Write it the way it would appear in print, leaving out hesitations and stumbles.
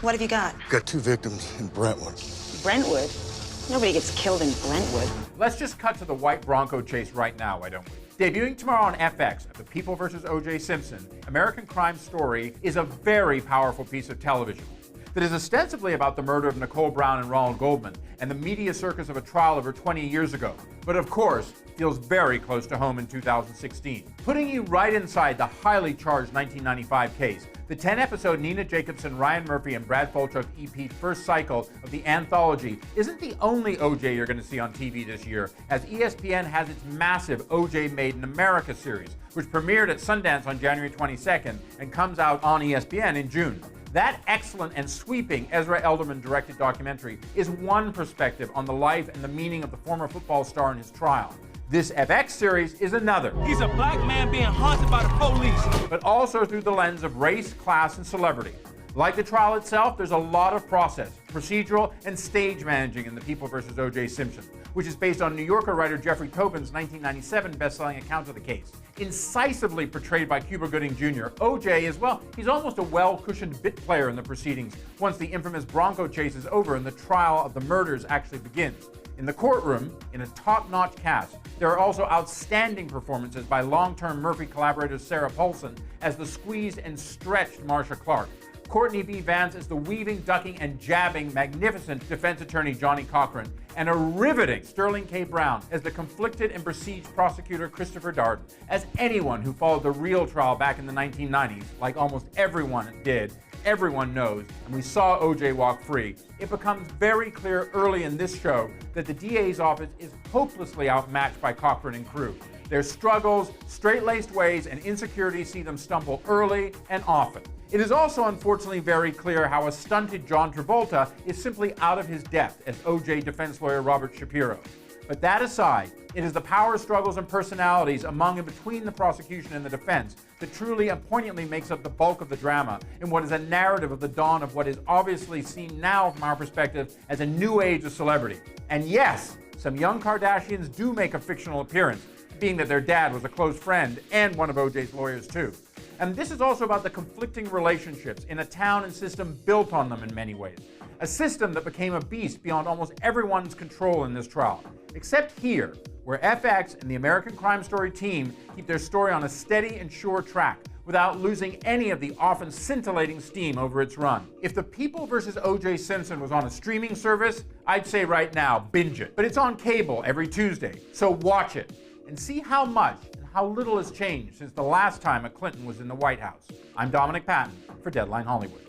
What have you got? Got 2 victims in Brentwood. Brentwood? Nobody gets killed in Brentwood. Let's just cut to the white Bronco chase right now, why don't we? Debuting tomorrow on FX, The People vs. O.J. Simpson, American Crime Story is a very powerful piece of television that is ostensibly about the murder of Nicole Brown and Ronald Goldman and the media circus of a trial over 20 years ago, but of course feels very close to home in 2016. Putting you right inside the highly charged 1995 case, the 10-episode Nina Jacobson, Ryan Murphy, and Brad Falchuk EP first cycle of the anthology isn't the only OJ you're going to see on TV this year, as ESPN has its massive OJ Made in America series, which premiered at Sundance on January 22nd and comes out on ESPN in June. That excellent and sweeping Ezra Elderman-directed documentary is one perspective on the life and the meaning of the former football star and his trial. This FX series is another. He's a black man being haunted by the police. But also through the lens of race, class, and celebrity. Like the trial itself, there's a lot of process, procedural, and stage managing in The People vs. O.J. Simpson, which is based on New Yorker writer Jeffrey Tobin's 1997 best-selling account of the case. Incisively portrayed by Cuba Gooding Jr., O.J. is, well, he's almost a well-cushioned bit player in the proceedings once the infamous Bronco chase is over and the trial of the murders actually begins. In the courtroom, in a top-notch cast, there are also outstanding performances by long-term Murphy collaborator Sarah Paulson as the squeezed and stretched Marcia Clark, Courtney B. Vance as the weaving, ducking, and jabbing magnificent defense attorney Johnny Cochran, and a riveting Sterling K. Brown as the conflicted and besieged prosecutor Christopher Darden. As anyone who followed the real trial back in the 1990s, like almost everyone did, everyone knows, and we saw O.J. walk free, it becomes very clear early in this show that the DA's office is hopelessly outmatched by Cochran and crew. Their struggles, straight-laced ways, and insecurities see them stumble early and often. It is also unfortunately very clear how a stunted John Travolta is simply out of his depth as O.J. defense lawyer Robert Shapiro. But that aside, it is the power struggles and personalities among and between the prosecution and the defense that truly and poignantly makes up the bulk of the drama in what is a narrative of the dawn of what is obviously seen now from our perspective as a new age of celebrity. And yes, some young Kardashians do make a fictional appearance, being that their dad was a close friend and one of O.J.'s lawyers too. And this is also about the conflicting relationships in a town and system built on them in many ways. A system that became a beast beyond almost everyone's control in this trial. Except here, where FX and the American Crime Story team keep their story on a steady and sure track without losing any of the often scintillating steam over its run. If The People vs. O.J. Simpson was on a streaming service, I'd say right now, binge it. But it's on cable every Tuesday, so watch it and see how much and how little has changed since the last time a Clinton was in the White House. I'm Dominic Patton for Deadline Hollywood.